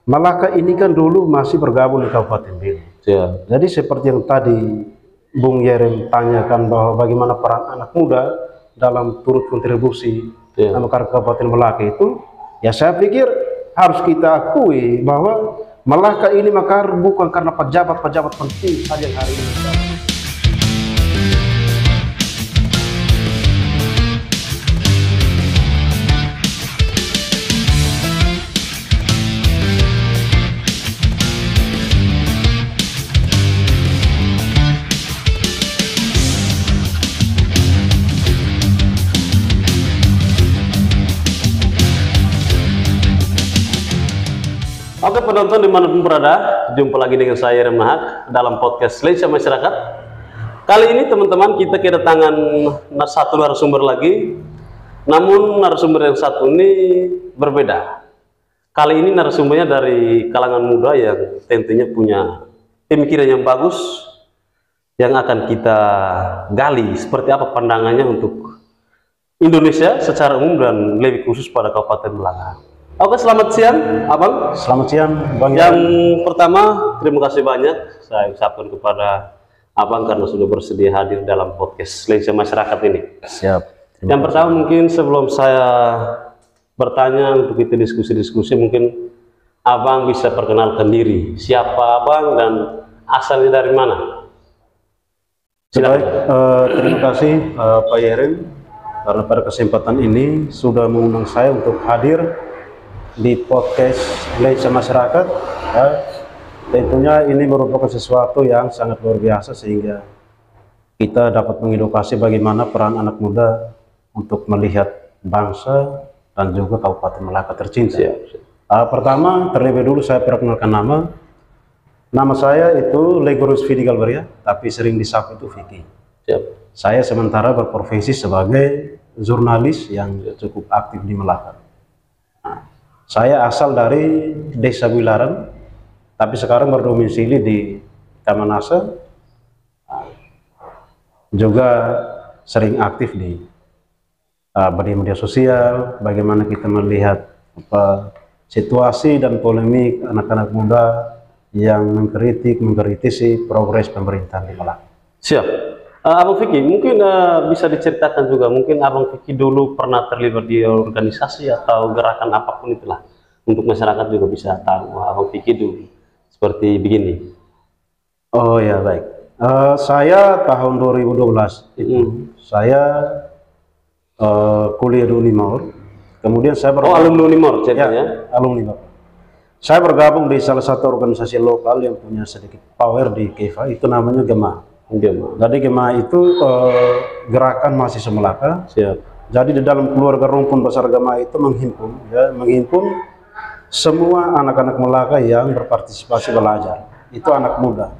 Malaka ini kan dulu masih bergabung di Kabupaten Belu. Ya. Jadi seperti yang tadi Bung Yerem tanyakan bahwa bagaimana peran anak muda dalam turut kontribusi dalam Kabupaten Malaka itu, ya saya pikir harus kita akui bahwa Malaka ini makar bukan karena pejabat-pejabat penting saja yang hari ini. Oke penonton dimanapun berada, jumpa lagi dengan saya Yerem Nahak dalam podcast Malaysia Masyarakat. Kali ini teman-teman kita kedatangan satu narasumber lagi, namun narasumber yang satu ini berbeda. Kali ini narasumbernya dari kalangan muda yang tentunya punya pemikiran yang bagus, yang akan kita gali seperti apa pandangannya untuk Indonesia secara umum dan lebih khusus pada Kabupaten Malaka. Oke, selamat siang, Abang. Selamat siang, Bang. Yang pertama, terima kasih banyak saya ucapkan kepada Abang karena sudah bersedia hadir dalam podcast Malaysia Masyarakat ini. Siap. Yang pertama mungkin sebelum saya bertanya untuk kita diskusi-diskusi, mungkin Abang bisa perkenalkan diri. Siapa Abang dan asalnya dari mana? Baik, terima kasih Pak Yerem karena pada kesempatan ini sudah mengundang saya untuk hadir di podcast Malaysia Masyarakat. Ya, tentunya ini merupakan sesuatu yang sangat luar biasa sehingga kita dapat mengedukasi bagaimana peran anak muda untuk melihat bangsa dan juga Kabupaten Malaka tercinta. Pertama, terlebih dulu saya perkenalkan nama. Nama saya itu Legorus Vidi Galvaria, tapi sering disapa itu Vicky. Saya sementara berprofesi sebagai jurnalis yang cukup aktif di Malaka. Saya asal dari Desa Wilaran, tapi sekarang berdomisili di Tamanase. Juga sering aktif di media sosial, bagaimana kita melihat situasi dan polemik anak-anak muda yang mengkritisi progres pemerintahan di Malaka. Siap. Abang Vicky, mungkin bisa diceritakan juga, mungkin Abang Vicky dulu pernah terlibat di organisasi atau gerakan apapun itulah, untuk masyarakat juga bisa tahu Abang Vicky dulu seperti begini. Oh ya, baik. Saya tahun 2012 itu saya kuliah di Unimor, kemudian saya alumni Unimor ceritanya? Ya, alumni Unimor. Saya bergabung di salah satu organisasi lokal yang punya sedikit power di KEFA, itu namanya GEMA. Jadi GEMA itu gerakan mahasiswa Malaka. Jadi di dalam keluarga rumpun besar GEMA itu menghimpun semua anak-anak Malaka yang berpartisipasi belajar. Itu anak muda.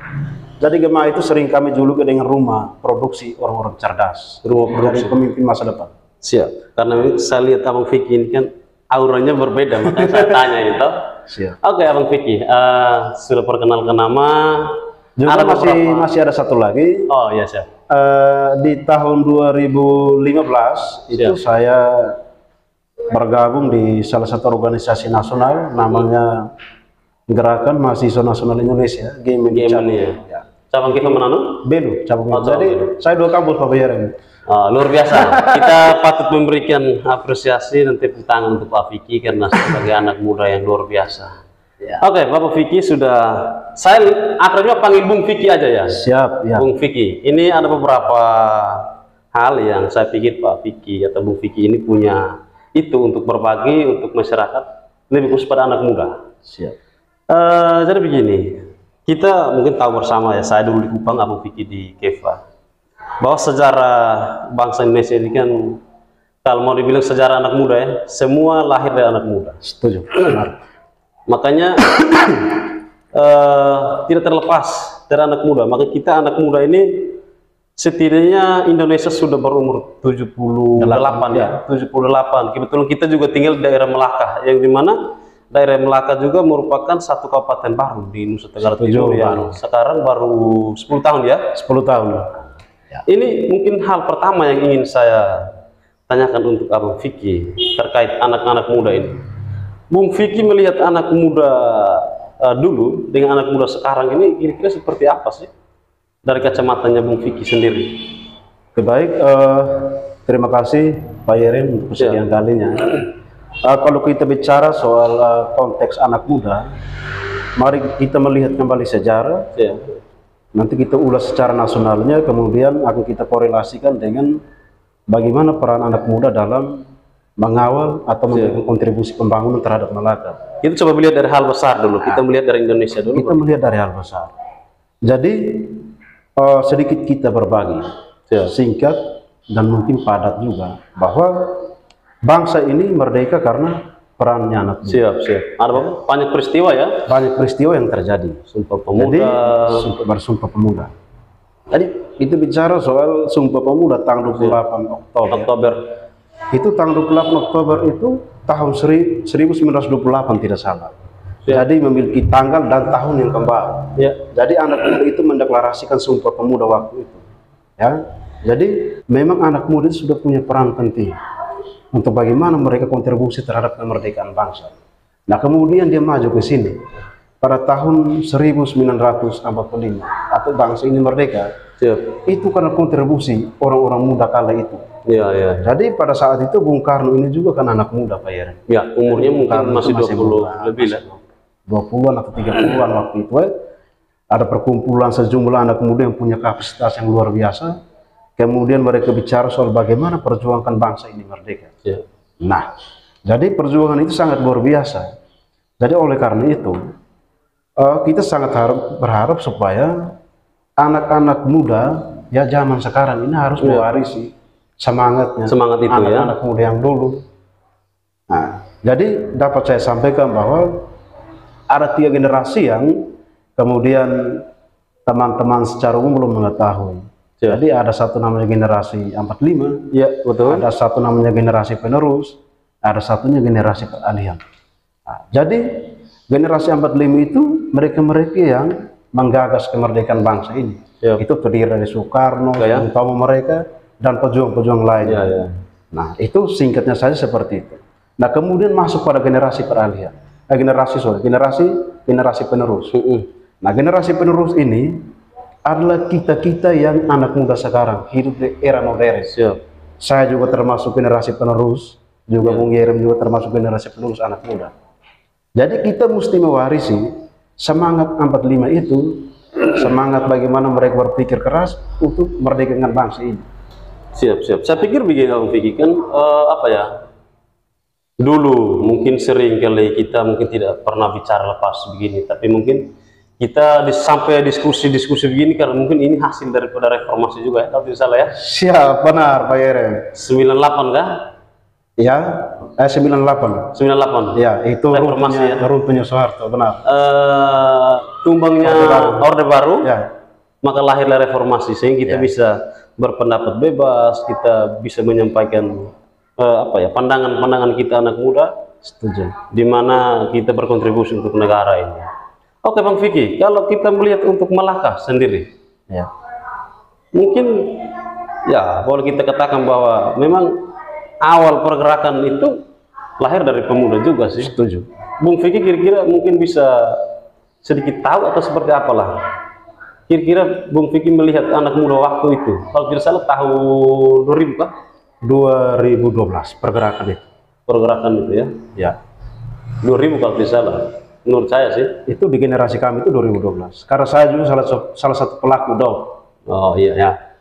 Jadi GEMA itu sering kami juluki dengan rumah produksi orang-orang cerdas, rumah produksi pemimpin masa depan. Siap. Karena saya lihat Abang Vicky ini kan auranya berbeda, makanya saya tanya itu. Siap. Oke, Abang Vicky, sudah perkenalkan nama. Juga masih ada satu lagi. Oh ya, siap. Di tahun 2015 itu saya bergabung di salah satu organisasi nasional namanya Gerakan Mahasiswa Nasional Indonesia, Ya. Cabang kita Manado? Belu, cabang. Jadi saya dua kampus Pak Yerem. Luar biasa. Kita patut memberikan apresiasi dan tepuk tangan untuk Pak Vicky karena sebagai anak muda yang luar biasa. Ya. Oke, Bapak Vicky sudah, saya akhirnya panggil Bung Vicky aja ya. Siap, ya. Bung Vicky, ini ada beberapa hal yang saya pikir Pak Vicky atau Bung Vicky ini punya itu untuk berbagi untuk masyarakat, lebih khusus pada anak muda. Siap. Jadi begini, kita mungkin tahu bersama ya, saya dulu di Kupang, Abang Vicky di KEFA, bahwa sejarah bangsa Indonesia ini kan, kalau mau dibilang sejarah anak muda ya, semua lahir dari anak muda. Setuju. Benar. Makanya tidak terlepas dari anak muda. Maka kita anak muda ini setidaknya Indonesia sudah berumur 78 ya, 78. Kebetulan kita juga tinggal di daerah Melaka, yang dimana daerah Melaka juga merupakan satu kabupaten baru di Nusa Tenggara Timur yang sekarang baru 10 tahun ya. 10 tahun. Ya. Ini mungkin hal pertama yang ingin saya tanyakan untuk Abang Vicky terkait anak-anak muda ini. Bung Vicky melihat anak muda dulu dengan anak muda sekarang ini kira-kira seperti apa sih dari kacamatanya Bung Vicky sendiri? Baik, terima kasih Pak Yerin untuk kesekian kalinya. Kalau kita bicara soal konteks anak muda, mari kita melihat kembali sejarah. Nanti kita ulas secara nasionalnya, kemudian akan kita korelasikan dengan bagaimana peran anak muda dalam mengawal atau memberikan kontribusi pembangunan terhadap Malaka. Kita coba melihat dari hal besar dulu. Kita melihat dari Indonesia dulu. Kita melihat dari hal besar. Jadi sedikit kita berbagi, singkat dan mungkin padat juga, bahwa bangsa ini merdeka karena perannya anak muda. Siap. Ada banyak peristiwa ya? Banyak peristiwa yang terjadi. Sumpah Pemuda. Jadi, Bersumpah Pemuda. Tadi kita bicara soal Sumpah Pemuda tanggal 28 Oktober. Itu tanggal 28 Oktober itu tahun 1928 tidak salah. Jadi memiliki tanggal dan tahun yang kembali. Jadi anak muda itu mendeklarasikan Sumpah Pemuda waktu itu. Ya. Jadi memang anak muda itu sudah punya peran penting untuk bagaimana mereka kontribusi terhadap kemerdekaan bangsa. Nah, kemudian dia maju ke sini pada tahun 1945 atau bangsa ini merdeka. Itu karena kontribusi orang-orang muda kala itu. Jadi pada saat itu Bung Karno ini juga kan anak muda, Pak Yerin. Ya, umurnya mungkin masih 20 lebih lah. 20-an atau 30-an waktu itu. Ada perkumpulan sejumlah anak muda yang punya kapasitas yang luar biasa. Kemudian mereka bicara soal bagaimana perjuangan bangsa ini merdeka. Nah, jadi perjuangan itu sangat luar biasa. Jadi oleh karena itu, kita sangat berharap supaya anak-anak muda ya zaman sekarang ini harus mewarisi semangat itu anak-anak muda yang dulu. Nah, jadi dapat saya sampaikan bahwa ada 3 generasi yang kemudian teman-teman secara umum belum mengetahui. Jadi ada satu namanya generasi 45, ada satu namanya generasi penerus, ada satunya generasi peralihan. Nah, jadi generasi 45 itu mereka-mereka yang menggagas kemerdekaan bangsa ini. Itu terdiri dari Soekarno, utama mereka, dan pejuang-pejuang lainnya. Nah, itu singkatnya saja seperti itu. Nah, kemudian masuk pada generasi peralihan, generasi penerus. Nah, generasi penerus ini adalah kita-kita yang anak muda sekarang hidup di era modern. Saya juga termasuk generasi penerus, juga Bung Yerim juga termasuk generasi penerus anak muda. Jadi kita mesti mewarisi semangat 45 itu, semangat bagaimana mereka berpikir keras untuk merdekakan bangsa ini. Siap. Saya pikir begini Bang Vicky, kan dulu mungkin sering kali kita mungkin tidak pernah bicara lepas begini, tapi mungkin kita sampai diskusi begini karena mungkin ini hasil daripada reformasi juga ya, kalau tidak salah ya. Siap, benar Pak Yerim. 98 kah? Ya, 98. Ya, itu reformasi runtuhnya Soeharto, benar. Tumbangnya Orde Baru. Maka lahirlah reformasi sehingga kita bisa berpendapat bebas, kita bisa menyampaikan pandangan-pandangan kita anak muda. Setuju. Di mana kita berkontribusi untuk negara ini. Oke Bang Vicky, kalau kita melihat untuk Malaka sendiri, mungkin boleh kita katakan bahwa memang awal pergerakan itu lahir dari pemuda juga sih. Setuju. Bung Vicky kira-kira mungkin bisa sedikit tahu atau seperti apalah? Kira-kira Bung Vicky melihat anak muda waktu itu, kalau tidak salah tahun 2000 kah? 2012 pergerakan itu. Pergerakan itu ya? 2000 kalau tidak salah. Menurut saya sih itu di generasi kami itu 2012 karena saya juga salah satu pelaku dong.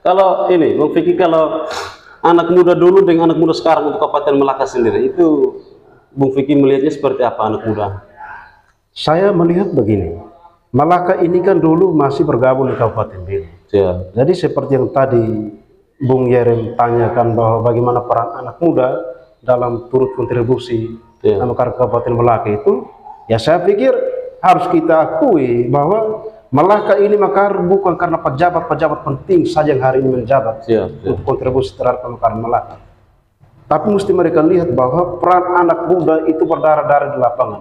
Kalau ini Bung Vicky, kalau anak muda dulu dengan anak muda sekarang untuk Kabupaten Malaka sendiri itu Bung Vicky melihatnya seperti apa anak muda? Saya melihat begini, Malaka ini kan dulu masih bergabung di Kabupaten Belu. Jadi seperti yang tadi Bung Yerim tanyakan bahwa bagaimana peran anak muda dalam turut kontribusi dalam Kabupaten Malaka itu, ya saya pikir harus kita akui bahwa Malaka ini bukan karena pejabat-pejabat penting saja yang hari ini menjabat untuk kontribusi terhadap pemekaran Malaka, tapi mesti mereka lihat bahwa peran anak muda itu berdarah-darah di lapangan.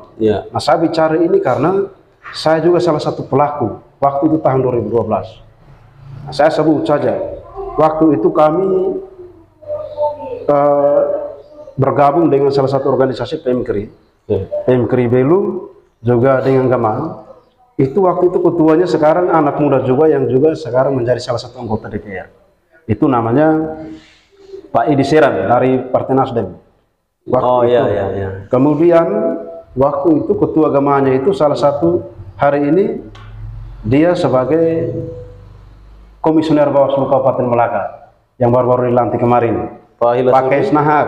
Nah, saya bicara ini karena saya juga salah satu pelaku waktu itu tahun 2012. Nah, saya sebut saja, waktu itu kami bergabung dengan salah satu organisasi PMKRI Mkri Belu juga dengan Gamal. Itu waktu itu ketuanya sekarang anak muda juga yang juga sekarang menjadi salah satu anggota DPR. Itu namanya Pak Edi Seran dari Partai Nasdem. Waktu itu. Iya. Kemudian waktu itu ketua agamanya itu salah satu hari ini dia sebagai komisioner Bawaslu Kabupaten Melaka yang baru-baru dilantik kemarin. Pak Kees Nahak,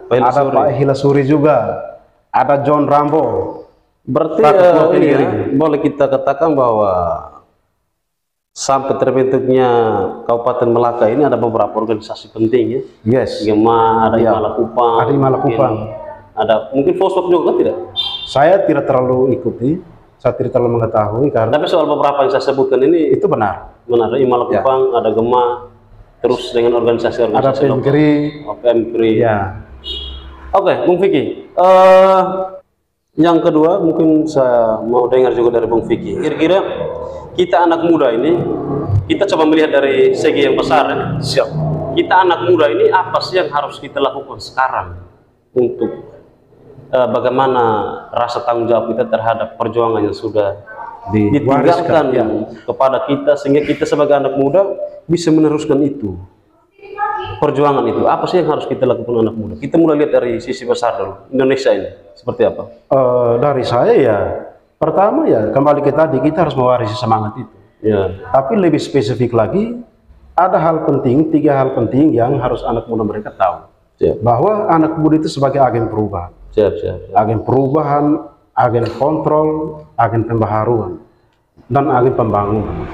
ada Pak Hilasuri juga, ada John Rambo. Berarti boleh kita katakan bahwa sampai terbentuknya Kabupaten Melaka ini ada beberapa organisasi penting ya. Yes. Gema, ada Himala Kupang. Ada Himala Kupang. Ada mungkin Fosfok juga tidak? Saya tidak terlalu ikuti, saya tidak terlalu mengetahui karena. Tapi soal beberapa yang saya sebutkan ini itu benar. Benar, ada Himala Kupang, ada Gema, terus dengan organisasi-organisasi. Ada Pemkri. Pemkri. Ya. Oke, Bung Vicky. Yang kedua mungkin saya mau dengar juga dari Bung Vicky. Kira-kira kita anak muda ini, kita coba melihat dari segi yang besar ya. Siap. Kita anak muda ini apa sih yang harus kita lakukan sekarang untuk bagaimana rasa tanggung jawab kita terhadap perjuangan yang sudah ditinggalkan kepada kita, sehingga kita sebagai anak muda bisa meneruskan itu. Perjuangan itu apa sih yang harus kita lakukan anak muda? Kita mulai lihat dari sisi besar dulu, Indonesia ini seperti apa? Dari saya ya, pertama ya kembali ke tadi, kita harus mewarisi semangat itu ya. Tapi lebih spesifik lagi, ada hal penting, 3 hal penting yang harus anak muda mereka tahu. Bahwa anak muda itu sebagai agen perubahan. Agen perubahan, agen kontrol, agen pembaharuan, dan agen pembangunan.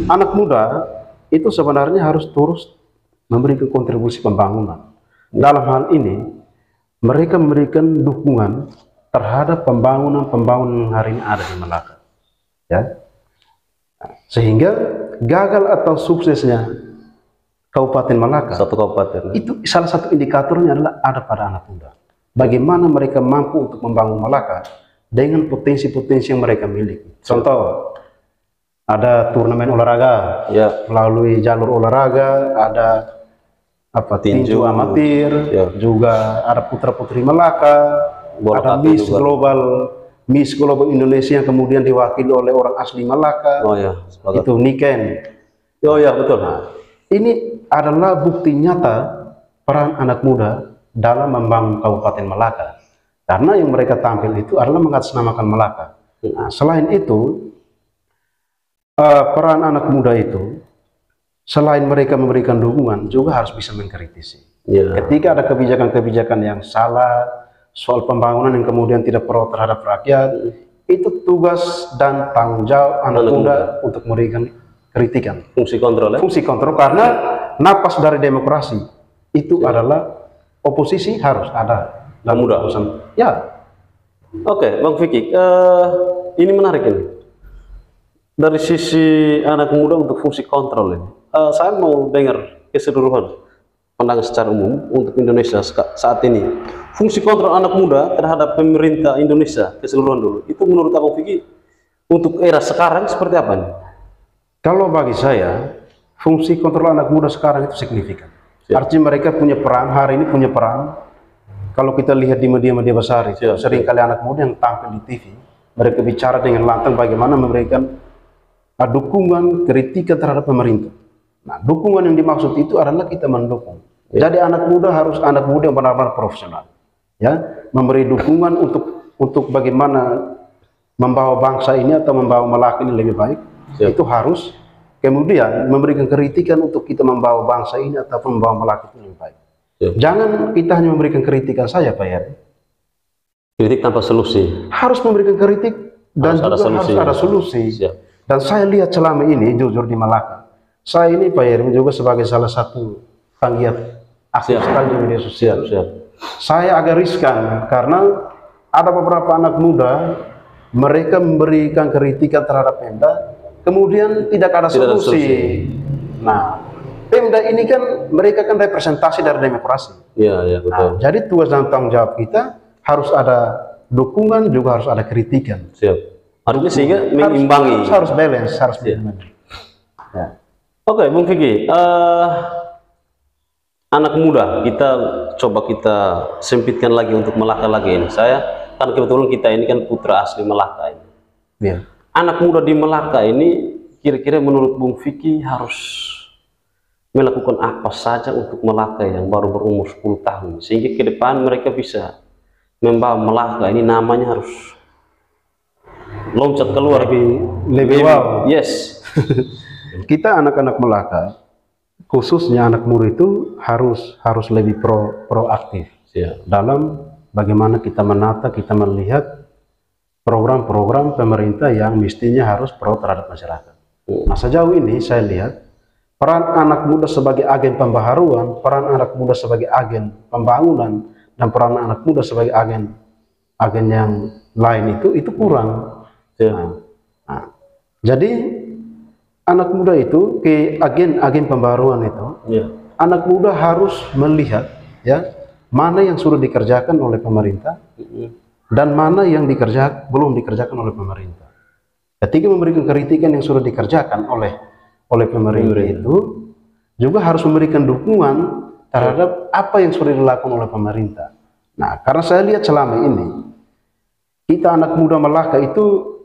Anak muda itu sebenarnya harus terus memberikan kontribusi pembangunan. Dalam hal ini, mereka memberikan dukungan terhadap pembangunan hari ini ada di Melaka. Ya. Sehingga gagal atau suksesnya Kabupaten Melaka, satu kabupaten, itu salah satu indikatornya adalah ada pada anak muda. Bagaimana mereka mampu untuk membangun Melaka dengan potensi-potensi yang mereka miliki. Contoh, ada turnamen olahraga melalui jalur olahraga, ada tinju amatir, juga ada putra-putri Melaka, ada Miss Global Indonesia yang kemudian diwakili oleh orang asli Melaka. Itu Niken. Betul. Nah, ini adalah bukti nyata peran anak muda dalam membangun Kabupaten Melaka, karena yang mereka tampil itu adalah mengatasnamakan Melaka. Nah, selain itu, peran anak muda itu selain mereka memberikan dukungan juga harus bisa mengkritisi. Ketika ada kebijakan-kebijakan yang salah soal pembangunan yang kemudian tidak pro terhadap rakyat, itu tugas dan tanggung jawab anak muda untuk memberikan kritikan. Fungsi kontrol karena napas dari demokrasi itu adalah oposisi harus ada dan muda. Oke, Bang Vicky, ini menarik ini. Dari sisi anak muda untuk fungsi kontrol ini, saya mau dengar keseluruhan pandangan secara umum untuk Indonesia saat ini. Fungsi kontrol anak muda terhadap pemerintah Indonesia keseluruhan dulu, itu menurut Bang Vicky untuk era sekarang seperti apa nih? Kalau bagi saya, fungsi kontrol anak muda sekarang itu signifikan. Artinya mereka punya peran, hari ini punya peran. Kalau kita lihat di media-media besar itu, seringkali anak muda yang tampil di TV, mereka bicara dengan lantang bagaimana memberikan dukungan, kritikan terhadap pemerintah. Nah, dukungan yang dimaksud itu adalah kita mendukung. Jadi anak muda harus anak muda yang benar-benar profesional, ya, memberi dukungan untuk bagaimana membawa bangsa ini atau membawa Melaka ini lebih baik. Itu harus. Kemudian memberikan kritikan untuk kita membawa bangsa ini ataupun membawa Melaka itu lebih baik. Jangan kita hanya memberikan kritikan saja, Pak Yari. Kritik tanpa solusi. Harus memberikan kritik dan juga harus ada solusi. Dan saya lihat selama ini jujur di Melaka, saya ini Pak Yeri juga sebagai salah satu penggiat aktif sekali di media sosial. Saya agak riskan karena ada beberapa anak muda, mereka memberikan kritikan terhadap Pemda, kemudian tidak ada solusi. Nah, Pemda ini kan mereka kan representasi dari demokrasi. Betul. Nah, jadi tugas dan tanggung jawab kita harus ada dukungan, juga harus ada kritikan. Artinya sehingga mengimbangi. Harus balance, harus balance. Oke, Bung Vicky, anak muda kita coba kita sempitkan lagi untuk Melaka lagi ini. Saya kan kebetulan kita ini kan putra asli Melaka ini. Iya. Anak muda di Melaka ini kira-kira menurut Bung Vicky harus melakukan apa saja untuk Melaka yang baru berumur 10 tahun sehingga ke depan mereka bisa membawa Melaka ini namanya harus loncat keluar Lebih wow. Yes. Kita anak-anak Melaka, khususnya anak muda itu harus lebih proaktif dalam bagaimana kita menata, kita melihat program-program pemerintah yang mestinya harus pro terhadap masyarakat. Nah, sejauh ini saya lihat peran anak muda sebagai agen pembaharuan, peran anak muda sebagai agen pembangunan, dan peran anak muda sebagai agen yang lain itu kurang. Nah, jadi anak muda itu ke agen pembaharuan itu, anak muda harus melihat ya mana yang sudah dikerjakan oleh pemerintah dan mana yang belum dikerjakan oleh pemerintah. Ketika memberikan kritikan yang sudah dikerjakan oleh pemerintah itu, juga harus memberikan dukungan terhadap apa yang sudah dilakukan oleh pemerintah. Nah, karena saya lihat selama ini kita anak muda Melaka itu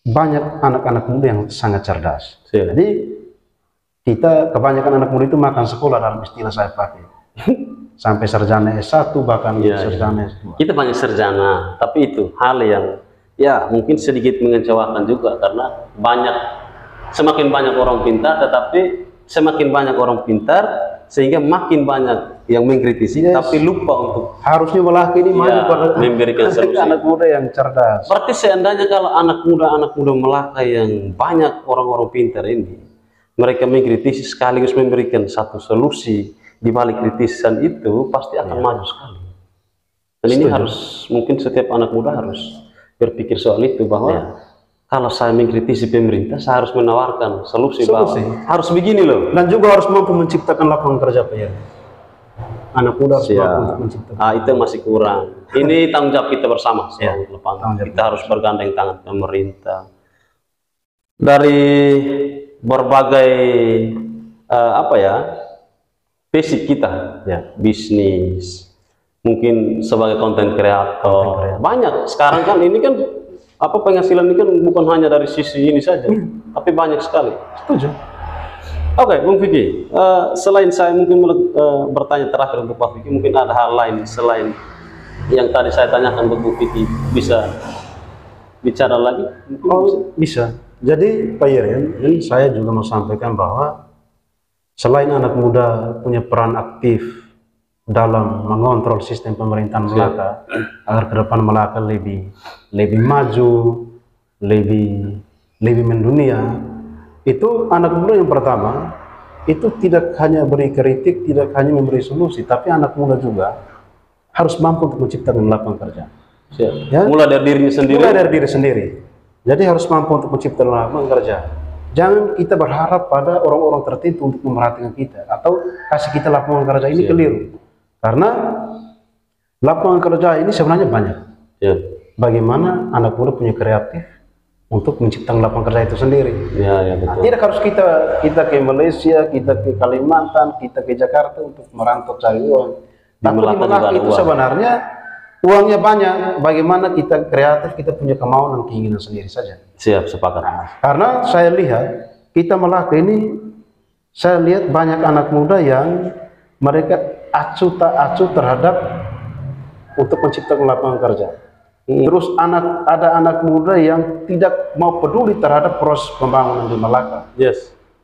banyak anak-anak muda yang sangat cerdas. Jadi kita kebanyakan anak muda itu makan sekolah dalam istilah saya pakai. Sampai sarjana S1 bahkan sarjana S2. Kita banyak sarjana, tapi itu hal yang ya mungkin sedikit mengecewakan juga karena semakin banyak orang pintar, tetapi semakin banyak orang pintar sehingga makin banyak yang mengkritisi, tapi lupa untuk harusnya Melaka ini maju pada memberikan solusi. Anak muda yang cerdas. Berarti seandainya kalau anak muda Melaka yang banyak orang-orang pintar ini, mereka mengkritisi sekaligus memberikan satu solusi di balik kritisan itu, pasti akan maju sekali. Dan ini harus, mungkin setiap anak muda harus berpikir soal itu, bahwa kalau saya mengkritisi pemerintah, saya harus menawarkan solusi. Bahwa harus begini loh. Dan juga harus mampu menciptakan lapangan kerja, Pak ya. Anak muda harus mampu untuk menciptakan. Itu masih kurang. Ini tanggung jawab kita bersama. Kita harus bergandeng tangan pemerintah. Dari berbagai basic kita, bisnis, mungkin sebagai konten kreator, banyak. Sekarang kan ini kan penghasilan ini kan bukan hanya dari sisi ini saja, tapi banyak sekali. Setuju. Oke, Bung Vicky, selain saya mungkin bertanya terakhir untuk Pak Vicky, mungkin ada hal lain selain yang tadi saya tanyakan untuk Bung Vicky, bisa bicara lagi? Bisa. Jadi Pak Yeren, ini saya juga mau sampaikan bahwa selain anak muda punya peran aktif dalam mengontrol sistem pemerintahan Melaka agar ke depan Melaka lebih maju, lebih mendunia, itu anak muda yang pertama itu tidak hanya beri kritik, tidak hanya memberi solusi, tapi anak muda juga harus mampu untuk menciptakan lapangan kerja. Ya? Mulai dari dirinya sendiri. Mulai dari diri sendiri. Jadi harus mampu untuk menciptakan lapangan kerja. Jangan kita berharap pada orang-orang tertentu untuk memperhatikan kita atau kasih kita lapangan kerja, ini keliru. Karena lapangan kerja ini sebenarnya banyak. Bagaimana anak muda punya kreatif untuk menciptakan lapangan kerja itu sendiri. Nah, tidak harus kita ke Malaysia, kita ke Kalimantan, kita ke Jakarta untuk merantau cari uang. Tapi di Melaka itu sebenarnya uangnya banyak. Bagaimana kita kreatif, kita punya kemauan dan keinginan sendiri saja. Siap, sepakat. Karena saya lihat kita Melaka ini, saya lihat banyak anak muda yang mereka acuh tak acuh terhadap untuk menciptakan lapangan kerja. Terus ada anak muda yang tidak mau peduli terhadap proses pembangunan di Melaka.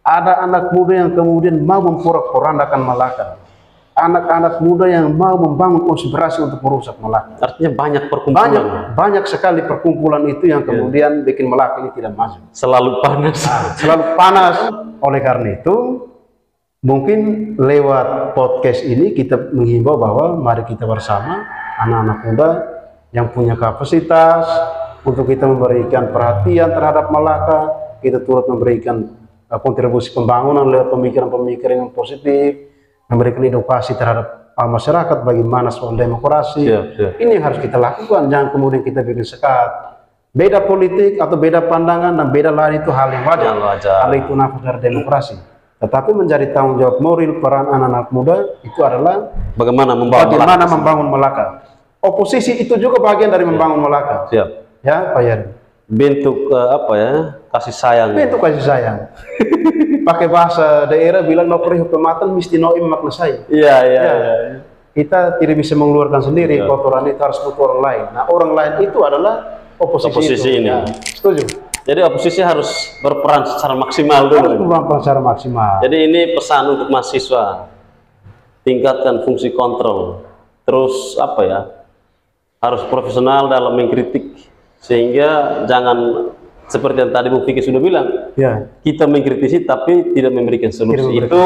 Ada anak muda yang kemudian mau memporak-porandakan Melaka. Anak-anak muda yang mau membangun konspirasi untuk merusak Melaka. Artinya banyak perkumpulan. Banyak sekali perkumpulan itu yang kemudian bikin Melaka ini tidak maju. Selalu panas. Selalu panas. Oleh karena itu, mungkin lewat podcast ini kita menghimbau bahwa mari kita bersama anak-anak muda yang punya kapasitas untuk kita memberikan perhatian terhadap Melaka, kita turut memberikan kontribusi pembangunan lewat pemikiran-pemikiran yang positif, memberikan edukasi terhadap masyarakat bagaimana soal demokrasi. Ini yang harus kita lakukan, jangan kemudian kita bikin sekat. Beda politik atau beda pandangan dan beda lain itu hal yang wajar. Hal itu nafas dari demokrasi. Tetapi menjadi tanggung jawab moral peran anak-anak muda itu adalah bagaimana membangun Melaka. oposisi itu juga bagian dari membangun Melaka. Siap. Ya, Pak Yerim. Bentuk apa ya? Kasih sayang. Bentuk kasih sayang. Pakai bahasa daerah bilang no perih pematan mesti noim makna saya. Iya. Kita tidak bisa mengeluarkan sendiri, kotoran itu harus butuh orang lain. Nah, orang lain itu adalah oposisi ini. Ya, setuju. Jadi oposisi harus berperan secara maksimal dulu. Harus berperan secara maksimal. Jadi ini pesan untuk mahasiswa, tingkatkan fungsi kontrol. Terus apa ya? Harus profesional dalam mengkritik, sehingga jangan seperti yang tadi Bu Vicky sudah bilang, ya, kita mengkritisi tapi tidak memberikan solusi. Itu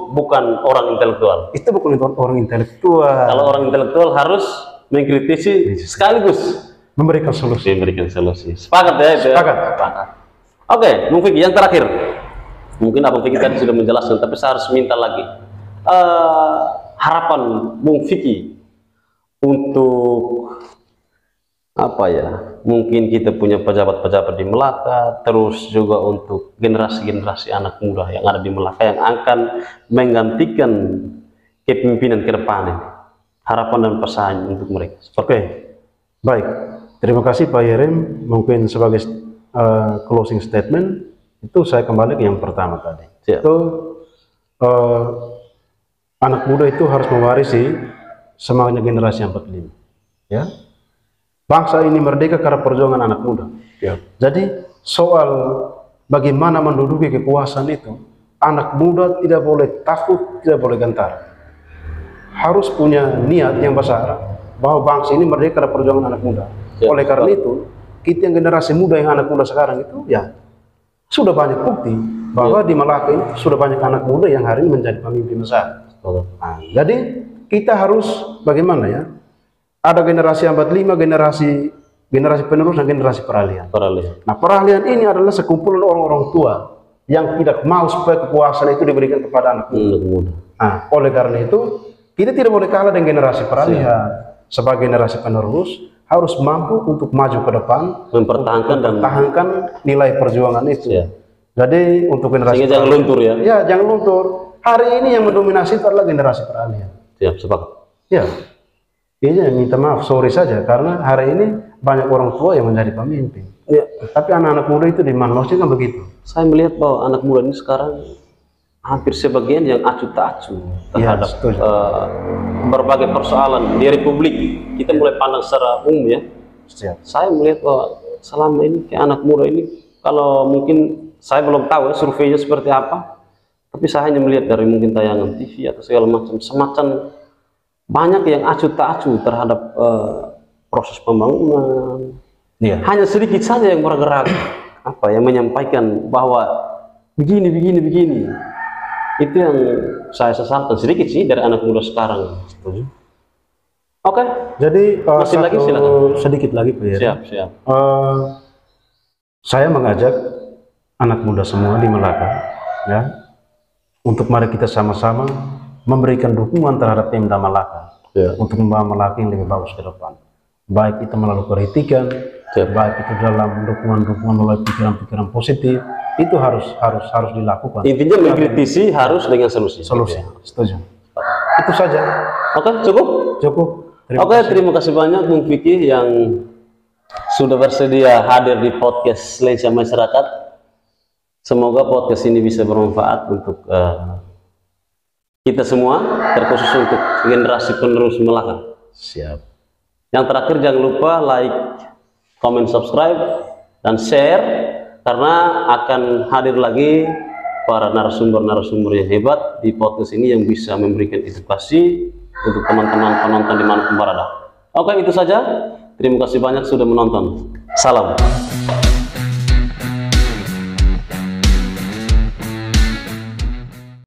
bukan orang intelektual. Itu bukan orang intelektual. Kalau orang intelektual harus mengkritisi sekaligus memberikan solusi. Sepakat ya? Sepakat. Oke, Bung Vicky, yang terakhir. Mungkin Abang Vicky tadi sudah menjelaskan, tapi saya harus minta lagi. Harapan Bung Vicky untuk apa ya, mungkin kita punya pejabat-pejabat di Melaka, terus juga untuk generasi-generasi anak muda yang ada di Melaka yang akan menggantikan kepemimpinan ke depan ini. Harapan dan pesan untuk mereka. Oke, baik. Terima kasih Pak Yerim. Mungkin sebagai closing statement, itu saya kembali ke yang pertama tadi. Siap. Itu anak muda itu harus mewarisi semangatnya generasi yang 45. Ya. Bangsa ini merdeka karena perjuangan anak muda. Ya. Jadi soal bagaimana menduduki kekuasaan itu, anak muda tidak boleh takut, tidak boleh gentar. Harus punya niat yang besar bahwa bangsa ini merdeka karena perjuangan anak muda. Ya. Oleh karena itu, kita yang generasi muda yang anak muda sekarang itu, ya sudah banyak bukti bahwa di Melaka ini sudah banyak anak muda yang hari ini menjadi pemimpin besar. Nah, jadi kita harus bagaimana ya? Ada generasi 45, generasi penerus dan generasi peralihan. Nah, peralihan ini adalah sekumpulan orang-orang tua yang tidak mau supaya kekuasaan itu diberikan kepada anak muda. Nah, oleh karena itu kita tidak boleh kalah dengan generasi peralihan. Sebagai generasi penerus harus mampu untuk maju ke depan, mempertahankan nilai perjuangan itu. Jadi untuk generasi jangan luntur ya. Ya, jangan luntur. Hari ini yang mendominasi itu adalah generasi peralihan. Siap, sepakat. Ya. Iya, minta maaf, sorry saja, karena hari ini banyak orang tua yang menjadi pemimpin. Ya. Tapi anak-anak muda itu di mana? Maksudnya kan begitu. Saya melihat bahwa anak muda ini sekarang hampir sebagian yang acuh tak acuh terhadap berbagai persoalan di Republik. Kita mulai pandang secara umum ya. Saya melihat bahwa selama ini kayak anak muda ini, kalau mungkin saya belum tahu ya surveinya seperti apa, tapi saya hanya melihat dari mungkin tayangan TV atau segala macam, semacam banyak yang acuh tak acuh terhadap proses pembangunan. Hanya sedikit saja yang bergerak yang menyampaikan bahwa begini. Itu yang saya sesalkan sedikit sih dari anak muda sekarang. Oke. Jadi masih lagi silakan. Sedikit lagi Pak ya. Siap. Saya mengajak anak muda semua di Melaka ya, untuk mari kita sama-sama memberikan dukungan terhadap Pemda Melaka untuk membawa Melaka yang lebih bagus ke depan. Baik itu melalui kritikan, baik itu dalam dukungan melalui pikiran-pikiran positif, itu harus dilakukan. Intinya mengkritisi harus dengan solusi. Setuju. Itu saja. Oke, cukup. Terima kasih banyak Bung Vicky yang sudah bersedia hadir di podcast Lensa Masyarakat. Semoga podcast ini bisa bermanfaat untuk kita semua, terkhusus untuk generasi penerus Melaka. Siap. Yang terakhir, jangan lupa like, comment, subscribe, dan share, karena akan hadir lagi para narasumber-narasumber yang hebat di podcast ini yang bisa memberikan edukasi untuk teman-teman penonton dimanapun berada. Oke, itu saja. Terima kasih banyak sudah menonton. Salam.